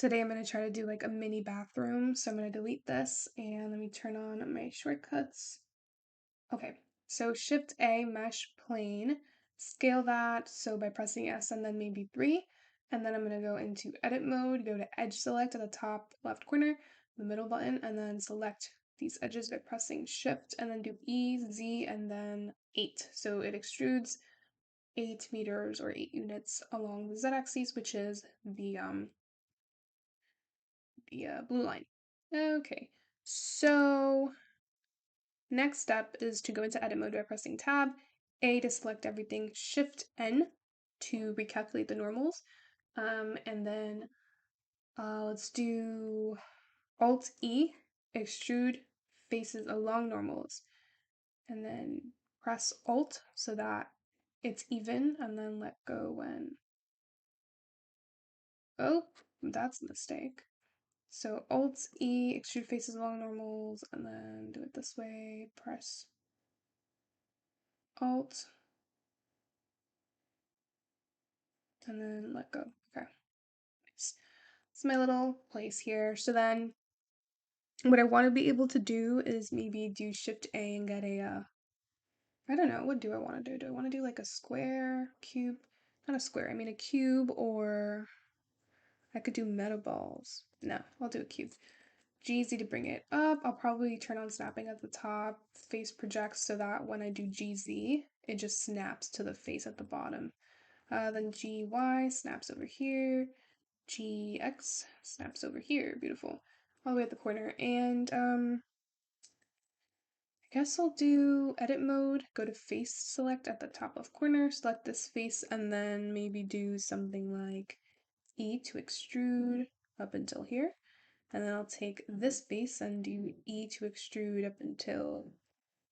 Today I'm going to try to do like a mini bathroom. So I'm going to delete this and let me turn on my shortcuts. Okay, so Shift A, mesh plane, scale that. So by pressing S and then maybe 3. And then I'm going to go into edit mode, go to edge select at the top left corner, the middle button, and then select these edges by pressing Shift and then do E, Z, and then 8. So it extrudes 8 meters or 8 units along the Z axis, which is the blue line. Okay, so next step is to go into edit mode by pressing tab, A to select everything, Shift N to recalculate the normals, and then let's do Alt E, extrude faces along normals, and then press Alt so that it's even, and then let go when, oh, that's a mistake. So Alt E, extrude faces along normals, and then do it this way, press Alt, and then let go. Okay, nice. It's my little place here. So then what I want to be able to do is maybe do Shift A and get a, I don't know, what do I want to do? Do I want to do like a square, cube? Not a square, I mean a cube, or I could do meta balls. No, I'll do a cube. GZ to bring it up. I'll probably turn on snapping at the top, face projects so that when I do GZ, it just snaps to the face at the bottom. Then GY snaps over here, GX snaps over here, beautiful, all the way at the corner. And I guess I'll do edit mode, go to face select at the top left corner, select this face, and then maybe do something like E to extrude up until here. And then I'll take this base and do E to extrude up until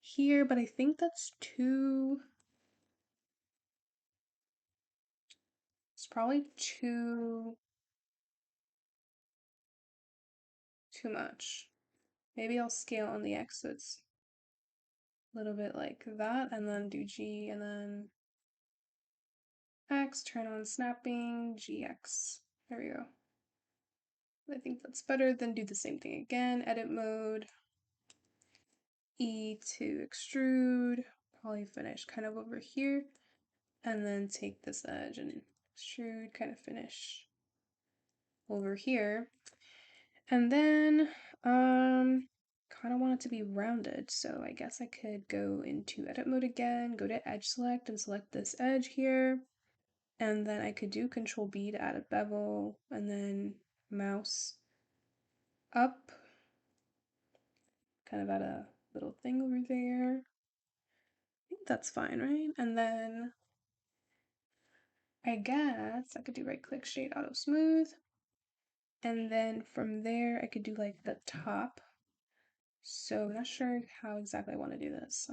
here, but I think that's it's probably too much. Maybe I'll scale on the X so it's a little bit like that, and then do G, and then X, turn on snapping, GX. There we go. I think that's better. Then do the same thing again, edit mode, E to extrude, probably finish kind of over here, and then take this edge and extrude, kind of finish over here. And then, kind of want it to be rounded, so I guess I could go into edit mode again, go to edge select and select this edge here. And then I could do Control B to add a bevel, and then mouse up, kind of add a little thing over there. I think that's fine, right? And then I guess I could do right click, shade, auto smooth. And then from there, I could do like the top. So I'm not sure how exactly I want to do this.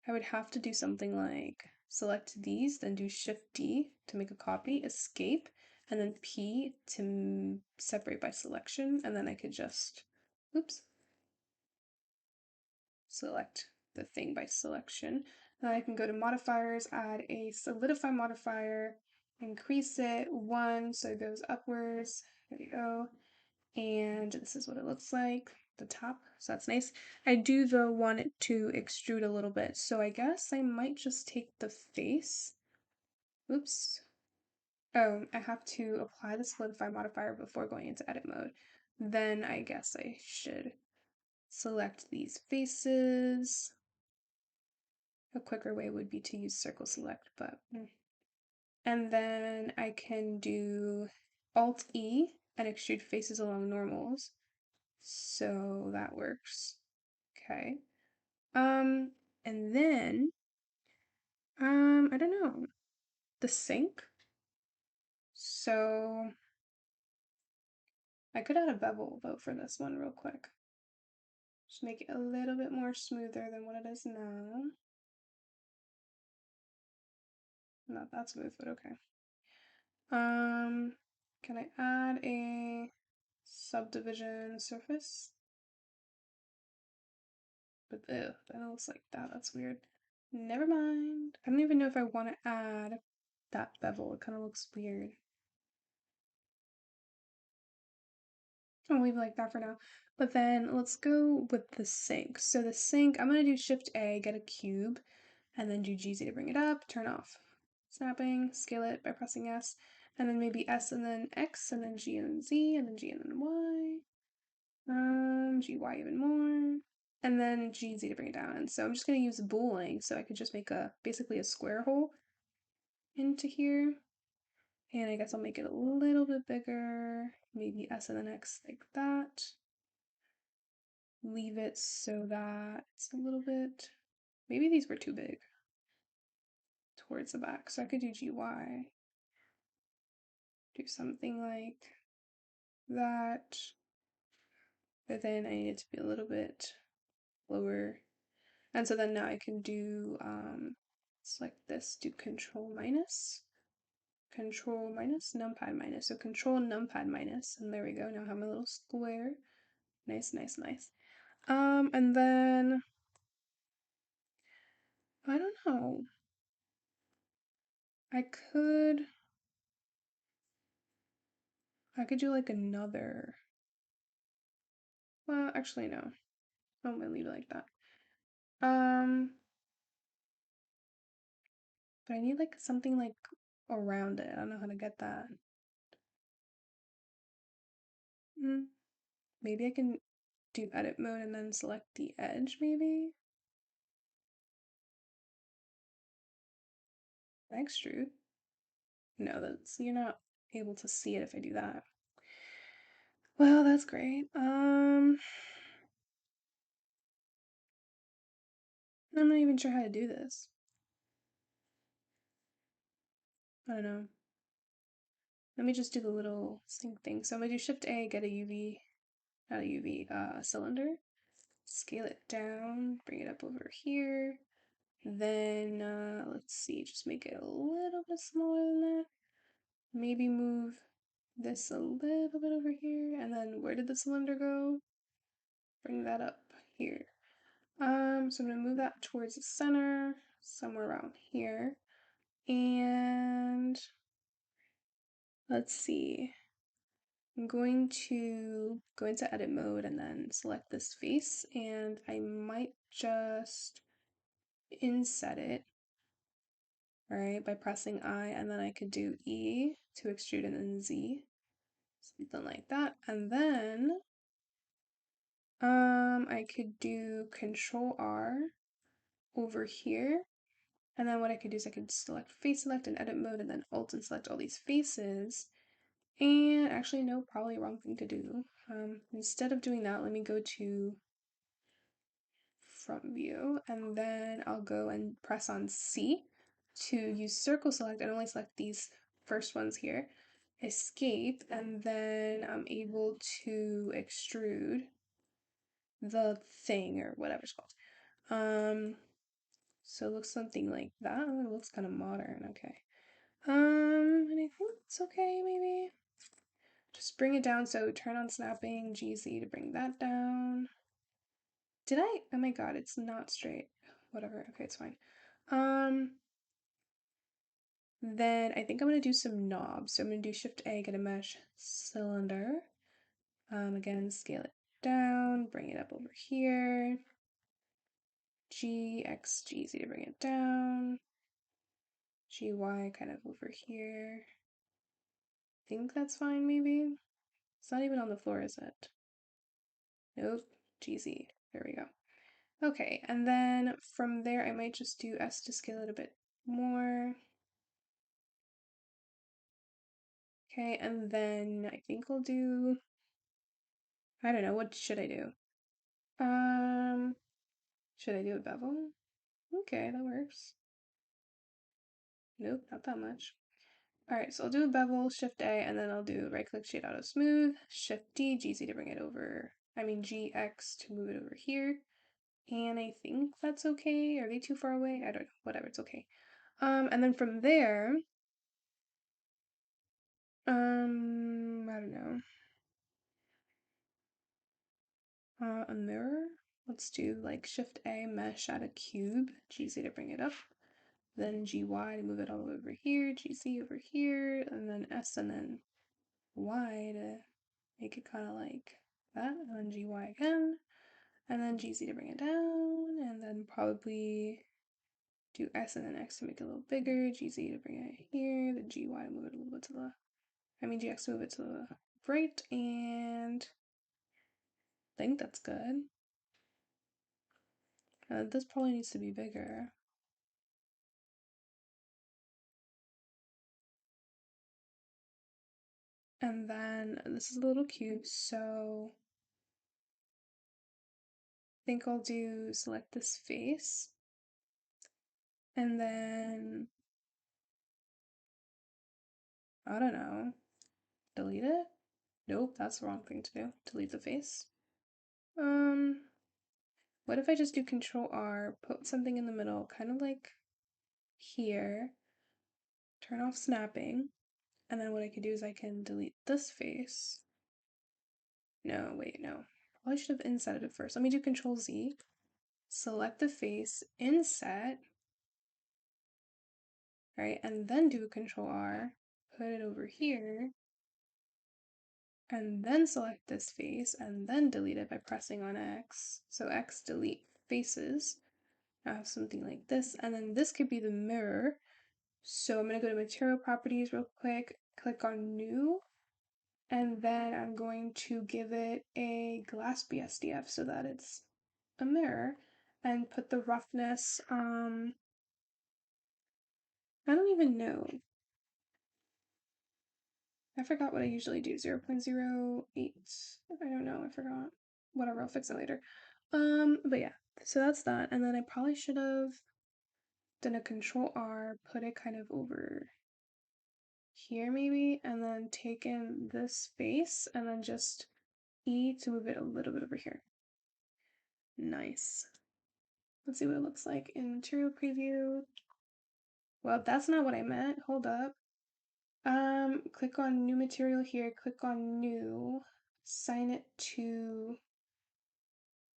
I would have to do something like select these, then do Shift D to make a copy, escape, and then P to separate by selection, and then I could just, oops, select the thing by selection. Then I can go to modifiers, add a solidify modifier, increase it 1 so it goes upwards. There we go. And this is what it looks like, the top, so that's nice. I do though want it to extrude a little bit, so I guess I might just take the face. Oops. Oh, I have to apply the solidify modifier before going into edit mode. Then I guess I should select these faces. A quicker way would be to use circle select, but and then I can do Alt E and extrude faces along normals. So that works. Okay. And then, I don't know, the sink. So I could add a bevel though for this one real quick. Just make it a little bit more smoother than what it is now. Not that smooth, but okay. Can I add a subdivision surface? But ew, that looks like that. That's weird. Never mind. I don't even know if I want to add that bevel. It kind of looks weird. I'll leave it like that for now. But then let's go with the sync. So the sync, I'm gonna do Shift A, get a cube, and then do GZ to bring it up, turn off. Snapping, scale it by pressing S, and then maybe S and then X, and then G and then Z, and then G and then Y. GY even more. And then GZ to bring it down. And so I'm just gonna use boolean, so I could just make basically a square hole into here. And I guess I'll make it a little bit bigger, maybe S and then X like that. Leave it so that it's a little bit, maybe these were too big towards the back. So I could do GY, do something like that. But then I need it to be a little bit lower. And so then now I can do, select this, do control minus, numpad minus. So control numpad minus, and there we go. Now I have my little square. Nice, nice, nice. And then I don't know. I could do like another. Well, actually no. I'm gonna leave it like that. But I need like something like around it. I don't know how to get that. Maybe I can do edit mode and then select the edge, maybe? Extrude? No, that's you're not able to see it if I do that. Well, that's great. I'm not even sure how to do this. I don't know. Let me just do the little sync thing. So I'm gonna do Shift A, get a UV, not a UV, cylinder. Scale it down, bring it up over here. Then, let's see, just make it a little bit smaller than that. Maybe move this a little bit over here. And then where did the cylinder go? Bring that up here. So I'm gonna move that towards the center, somewhere around here. And let's see. I'm going to go into edit mode and then select this face, and I might just inset it, right, by pressing I, and then I could do E to extrude and then Z, something like that. And then I could do Control R over here. And then what I could do is I could select face select in edit mode and then alt and select all these faces. And actually, no, probably wrong thing to do. Instead of doing that, let me go to front view and then I'll go and press on C to use circle select and only select these first ones here. Escape, and then I'm able to extrude the thing or whatever it's called. So it looks something like that. Oh, it looks kind of modern. Okay. And I think it's okay, maybe. Just bring it down. So turn on snapping, GZ to bring that down. Did I? Oh my god, it's not straight. Whatever. Okay, it's fine. Then I think I'm gonna do some knobs. So I'm gonna do Shift A, get a mesh cylinder. Again, scale it down, bring it up over here. G, X, G, Z to bring it down. G, Y kind of over here. Think that's fine, maybe? It's not even on the floor, is it? Nope. GZ. There we go. Okay, and then from there I might just do S to scale it a bit more. Okay, and then I think I'll do, I don't know, what should I do? Should I do a bevel? Okay, that works. Nope, not that much. Alright, so I'll do a bevel, Shift A, and then I'll do right click shade auto smooth, Shift D, GZ to bring it over, GX to move it over here. And I think that's okay. Are they too far away? I don't know. Whatever, it's okay. And then from there, I don't know. A mirror. Let's do like Shift A, mesh, add a cube, GZ to bring it up, then GY to move it all over here, GZ over here, and then S and then Y to make it kind of like that, and then GY again, and then GZ to bring it down, and then probably do S and then X to make it a little bigger, GZ to bring it here, the GY to move it a little bit to the, GX to move it to the right, and I think that's good. This probably needs to be bigger. And then this is a little cube, so I think I'll do select this face, and then I don't know, delete it? Nope, that's the wrong thing to do. Delete the face. What if I just do Control R, put something in the middle, kind of like here, turn off snapping, and then what I could do is I can delete this face. No, wait, no. Probably should have insetted it first. Let me do Control Z, select the face, inset, right, and then do a Control R, put it over here, and then select this face, and then delete it by pressing on X. So X delete faces. I have something like this, and then this could be the mirror. So I'm going to go to material properties real quick, click on new, and then I'm going to give it a glass BSDF so that it's a mirror, and put the roughness, I don't even know. I forgot what I usually do, 0.08. I don't know, I forgot. Whatever, I'll fix it later. But yeah, so that's that. And then I probably should have done a Control R, put it kind of over here maybe, and then taken this space and then just E to move it a little bit over here. Nice. Let's see what it looks like in material preview. Well, that's not what I meant. Hold up. Click on new material here, click on new, assign it to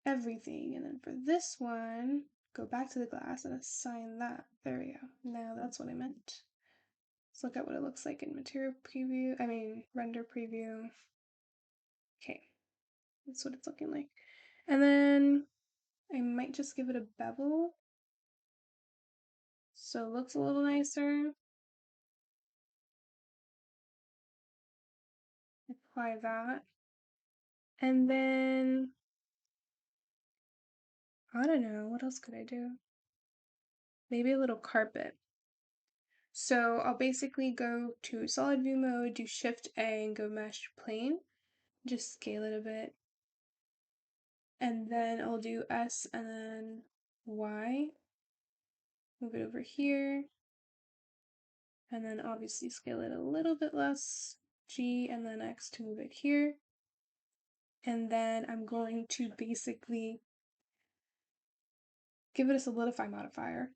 everything, and then for this one, go back to the glass and assign that. There we go. Now that's what I meant. Let's look at what it looks like in material preview, render preview. Okay, that's what it's looking like. And then I might just give it a bevel. So it looks a little nicer. Apply that. And then, I don't know, what else could I do? Maybe a little carpet. So I'll basically go to solid view mode, do Shift A and go mesh plane. Just scale it a bit. And then I'll do S and then Y. Move it over here. And then obviously scale it a little bit less. G and then X to move it here. And then I'm going to basically give it a solidify modifier.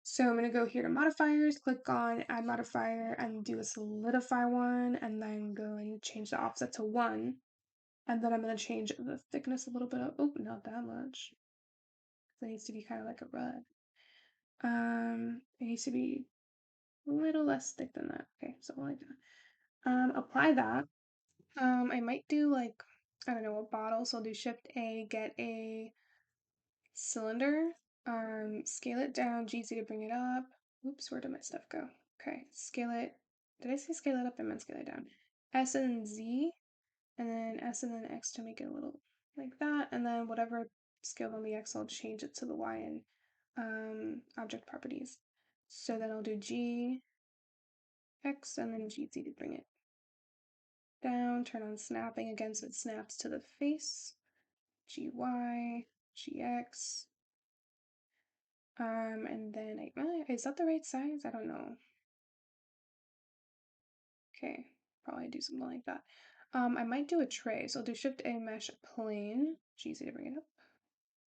So I'm going to go here to modifiers, click on add modifier and do a solidify one, and then go and change the offset to 1. And then I'm going to change the thickness a little bit. Oh, not that much. It needs to be kind of like a red. It needs to be a little less thick than that. Okay, so like that. Apply that. I might do like, I don't know, a bottle. So I'll do Shift A, get a cylinder, scale it down, GZ to bring it up. Oops, where did my stuff go? Okay, scale it. Did I say scale it up? I meant scale it down. S and Z, and then S and then X to make it a little like that, and then whatever scale on the X, I'll change it to the Y and object properties. So then I'll do G, X, and then GZ to bring it down, turn on snapping again so it snaps to the face, GY, GX, and then is that the right size? I don't know. Okay, probably do something like that. I might do a tray, so I'll do Shift A mesh plane. GZ to bring it up.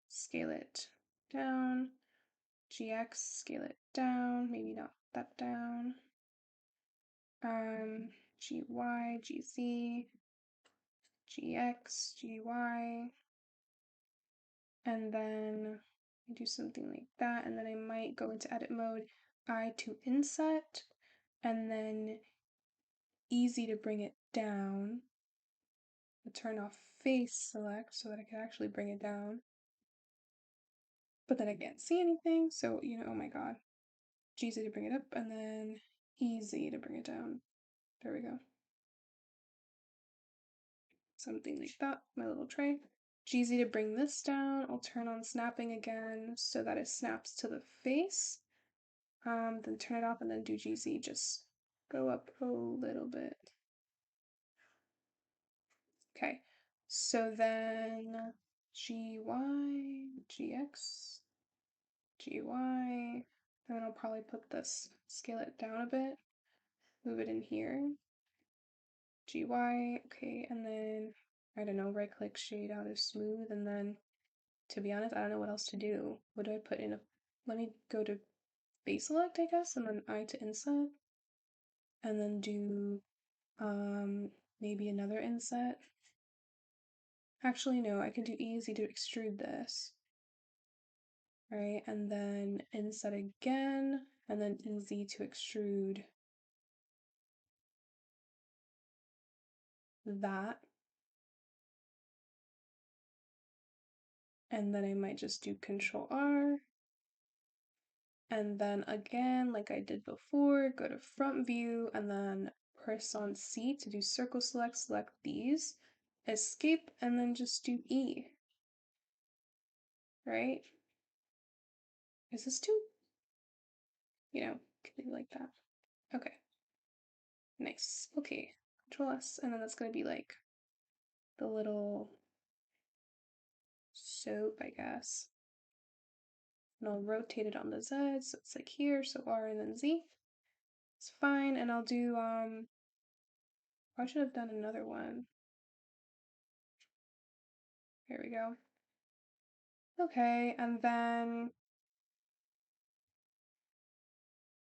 Scale it down. GX, scale it down. Maybe not that down. GY, GZ, GX, GY, and then do something like that, and then I might go into edit mode, I to inset, and then easy to bring it down, the turn off face select so that I can actually bring it down. But then I can't see anything, so, oh my god. Easy to bring it up, and then easy to bring it down. There we go. Something like that, my little tray. Easy to bring this down. I'll turn on snapping again so that it snaps to the face. Then turn it off and then do GZ. Just go up a little bit. Okay, so then GY, GX, GY, and then I'll probably put this, scale it down a bit, move it in here, GY, okay, and then, I don't know, right click, shade out as smooth, and then, to be honest, I don't know what else to do. What do I put in let me go to face select, I guess, and then I to inset, and then do, maybe another inset. Actually, no, I can do easy to extrude this. Right, and then inset again, and then easy to extrude that. And then I might just do Control R. And then again, like I did before, go to front view and then press on C to do circle select, select these, escape, and then just do E. Right? Is this too? Can be like that. Okay. Nice. Okay. Control S, and then that's gonna be like the little soap, I guess. And I'll rotate it on the Z, so it's like here, so R and then Z. It's fine, and I'll do, I should have done another one. Here we go. Okay, and then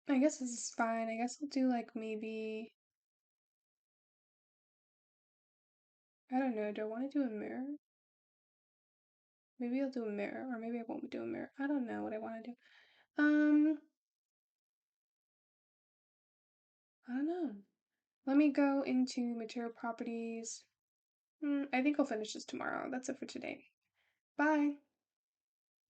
I guess this is fine. I guess I'll do like maybe, I don't know, do I want to do a mirror? Maybe I'll do a mirror, or maybe I won't do a mirror. I don't know what I want to do. I don't know. Let me go into material properties. I think I'll finish this tomorrow. That's it for today. Bye.